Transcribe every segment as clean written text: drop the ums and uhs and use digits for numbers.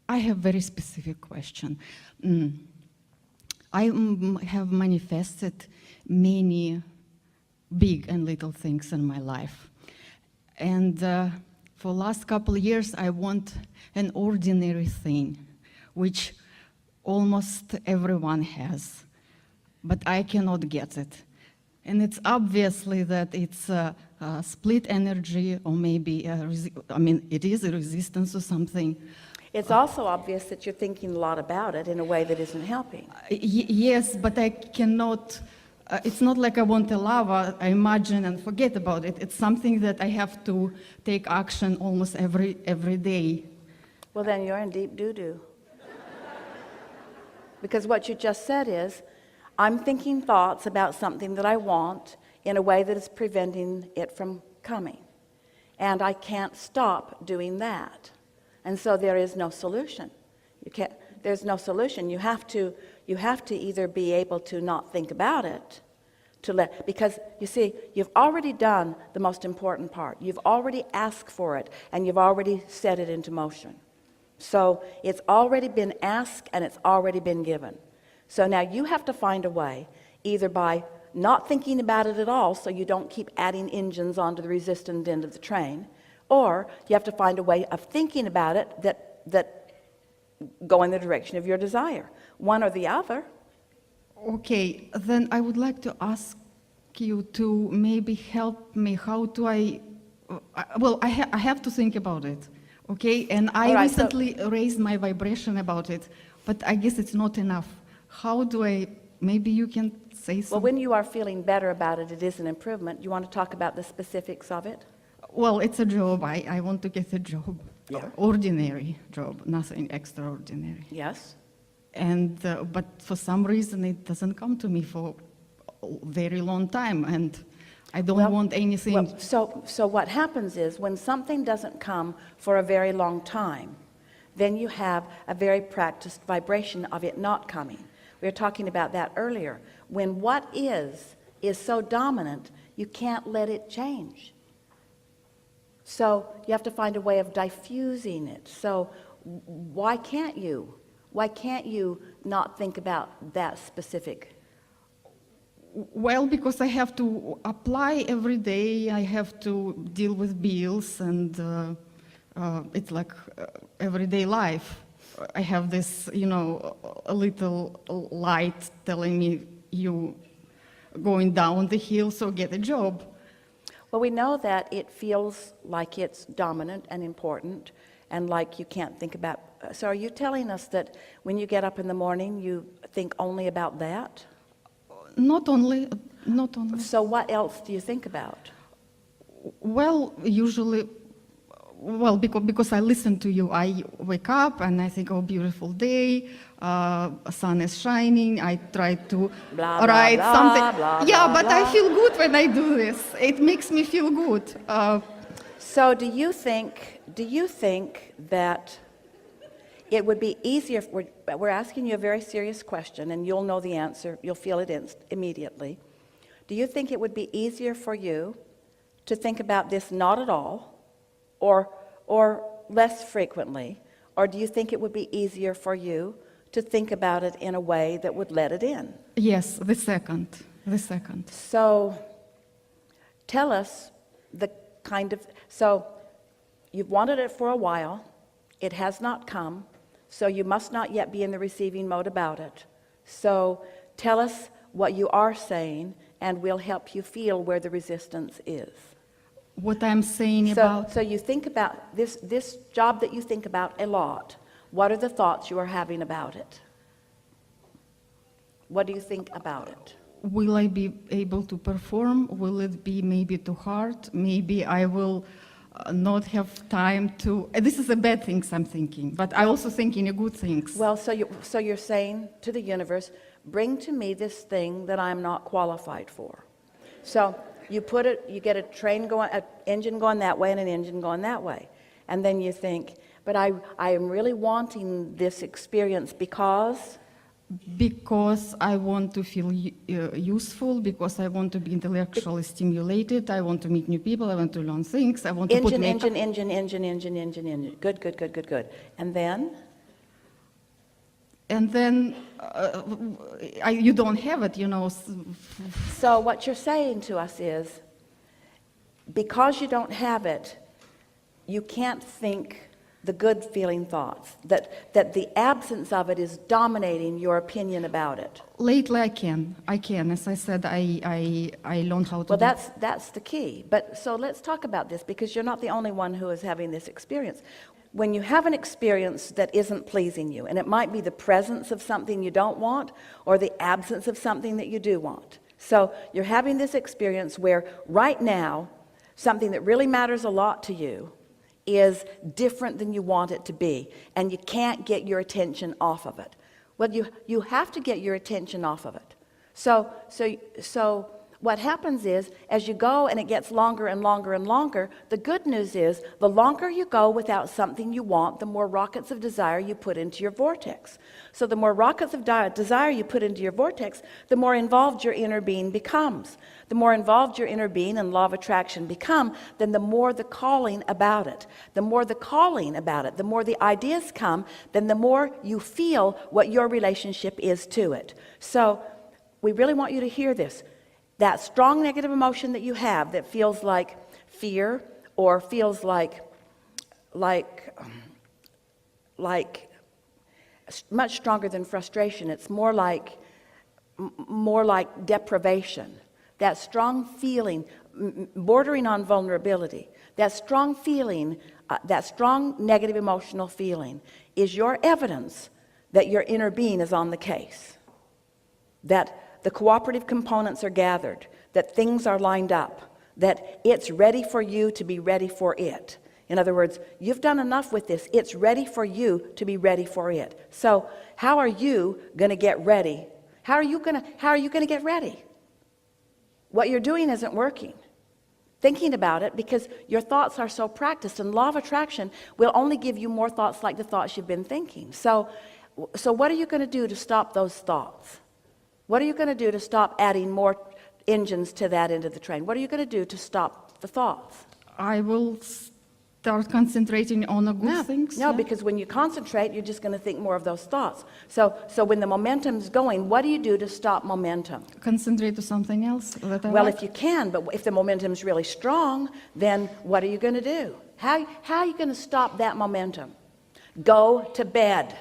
I have very specific question. I have manifested many big and little things in my life. And for last couple of years, I want an ordinary thing, which almost everyone has, but I cannot get it. And it's obviously that it's a split energy, or maybe, it is a resistance or something. It's also obvious that you're thinking a lot about it in a way that isn't helping. Yes, but I cannot, it's not like I want a lava, I imagine and forget about it. It's something that I have to take action almost every day. Well, then you're in deep doo-doo. Because what you just said is, I'm thinking thoughts about something that I want in a way that is preventing it from coming. And I can't stop doing that. And so there is no solution. There's no solution. You have to either be able to not think about it, because you see, you've already done the most important part. You've already asked for it, and you've already set it into motion. So it's already been asked, and it's already been given. So now you have to find a way, either by not thinking about it at all, so you don't keep adding engines onto the resistant end of the train, or you have to find a way of thinking about it that go in the direction of your desire. One or the other. Okay, then I would like to ask you to maybe help me. How do I have to think about it, okay? And I recently raised my vibration about it, but I guess it's not enough. How do I, maybe you can say something? Well, when you are feeling better about it, it is an improvement. You want to talk about the specifics of it? Well, it's a job. I want to get a job. Yeah. Ordinary job, nothing extraordinary. Yes. And but for some reason it doesn't come to me for a very long time, and I don't want anything. Well, so what happens is, when something doesn't come for a very long time, then you have a very practiced vibration of it not coming. We were talking about that earlier. When what is so dominant, you can't let it change. So you have to find a way of diffusing it. So why can't you not think about that specific? Well, because I have to apply every day. I have to deal with bills, and it's like everyday life. I have this, a little light telling me you going down the hill, so get a job. Well, we know that it feels like it's dominant and important, and like you can't think about. So are you telling us that when you get up in the morning, you think only about that? Not only. So what else do you think about? Well, usually, because I listen to you, I wake up and I think, oh, beautiful day, sun is shining, I try to write something. But I feel good when I do this. It makes me feel good. So do you think that it would be easier, we're asking you a very serious question, and you'll know the answer, you'll feel it immediately. Do you think it would be easier for you to think about this not at all, or less frequently, or do you think it would be easier for you to think about it in a way that would let it in? Yes, the second. So tell us so you've wanted it for a while, it has not come, so you must not yet be in the receiving mode about it. So tell us what you are saying, and we'll help you feel where the resistance is. What I'm saying about... So you think about this job that you think about a lot. What are the thoughts you are having about it? What do you think about it? Will I be able to perform? Will it be maybe too hard? Maybe I will not have time to... This is a bad thing I'm thinking, but I also thinking a good things. Well, so you're saying to the universe, bring to me this thing that I'm not qualified for. So you get a train going, an engine going that way and an engine going that way. And then you think, but I am really wanting this experience because I want to feel useful, because I want to be intellectually stimulated, I want to meet new people, I want to learn things, I want to put makeup. Engine. Good. And then? and then you don't have it, So what you're saying to us is, because you don't have it, you can't think the good feeling thoughts, that the absence of it is dominating your opinion about it. Lately, I can. As I said, I learned how to. Well, that's the key. But so let's talk about this, because you're not the only one who is having this experience. When you have an experience that isn't pleasing you, and it might be the presence of something you don't want or the absence of something that you do want. So you're having this experience where right now, something that really matters a lot to you is different than you want it to be, and you can't get your attention off of it. Well, you have to get your attention off of it. So what happens is, as you go and it gets longer and longer and longer, the good news is, the longer you go without something you want, the more rockets of desire you put into your vortex. So the more rockets of desire you put into your vortex, the more involved your inner being becomes. The more involved your inner being and law of attraction become, then the more the calling about it. The more the calling about it, the more the ideas come, then the more you feel what your relationship is to it. So we really want you to hear this. That strong negative emotion that you have that feels like fear or feels like much stronger than frustration. It's more like deprivation. That strong feeling, bordering on vulnerability, that strong feeling, that strong negative emotional feeling is your evidence that your inner being is on the case. That the cooperative components are gathered, that things are lined up, that it's ready for you to be ready for it. In other words, you've done enough with this. It's ready for you to be ready for it. So how are you going to get ready? How are you going to get ready? What you're doing isn't working. Thinking about it, because your thoughts are so practiced, and law of attraction will only give you more thoughts like the thoughts you've been thinking. So what are you going to do to stop those thoughts? What are you going to do to stop adding more engines to that end of the train? What are you going to do to stop the thoughts? I will start concentrating on the good things. No, because when you concentrate, you're just going to think more of those thoughts. So when the momentum's going, what do you do to stop momentum? Concentrate to something else that I Well, like. if you can, but if the momentum's really strong, then what are you going to do? How are you going to stop that momentum? Go to bed.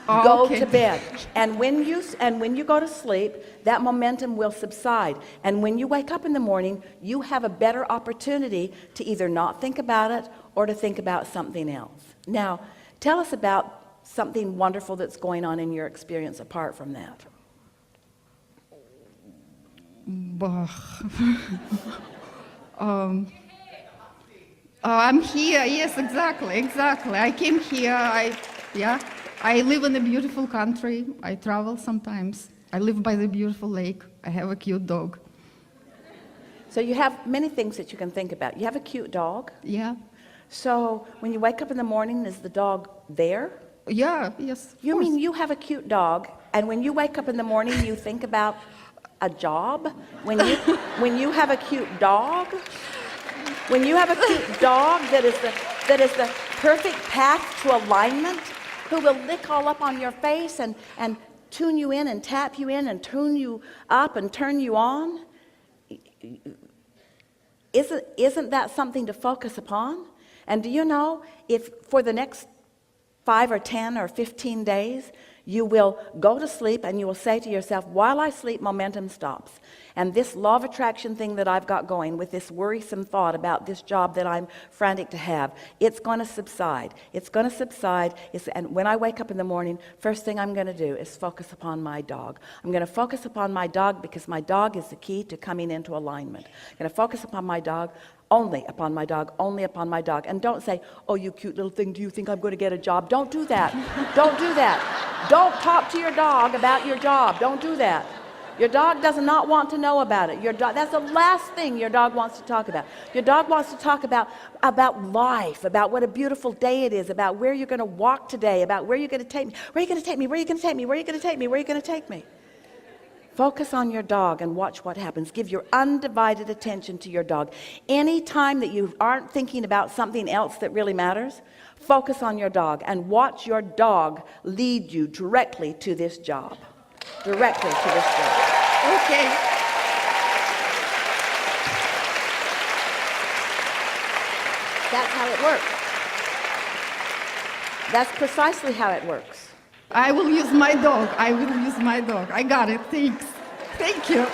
Go to bed. And when you go to sleep, that momentum will subside. And when you wake up in the morning, you have a better opportunity to either not think about it or to think about something else. Now, tell us about something wonderful that's going on in your experience apart from that. I'm here. Yes, exactly. I came here. I live in a beautiful country. I travel sometimes. I live by the beautiful lake. I have a cute dog. So you have many things that you can think about. You have a cute dog. Yeah. So when you wake up in the morning, is the dog there? Yeah, yes. You mean you have a cute dog, and when you wake up in the morning, you think about a job? When you have a cute dog? When you have a cute dog that is the perfect path to alignment, who will lick all up on your face and tune you in and tap you in and tune you up and turn you on? Isn't that something to focus upon? And do you know, if for the next 5 or 10 or 15 days, you will go to sleep and you will say to yourself, while I sleep, momentum stops. And this law of attraction thing that I've got going with this worrisome thought about this job that I'm frantic to have, it's going to subside. It's going to subside. And when I wake up in the morning, first thing I'm going to do is focus upon my dog. I'm going to focus upon my dog because my dog is the key to coming into alignment. I'm going to focus upon my dog. Only upon my dog, only upon my dog. And don't say, oh, you cute little thing, do you think I'm going to get a job? Don't do that. Don't do that. Don't talk to your dog about your job. Don't do that. Your dog does not want to know about it. That's the last thing your dog wants to talk about. Your dog wants to talk about life, about what a beautiful day it is, about where you're going to walk today, about where you're going to take me. Where are you going to take me? Where are you going to take me? Where are you going to take me? Where are you going to take me? Focus on your dog and watch what happens. Give your undivided attention to your dog. Any time that you aren't thinking about something else that really matters, focus on your dog and watch your dog lead you directly to this job. Directly to this job. Okay. That's how it works. That's precisely how it works. I will use my dog. I will use my dog. I got it. Thanks. Thank you.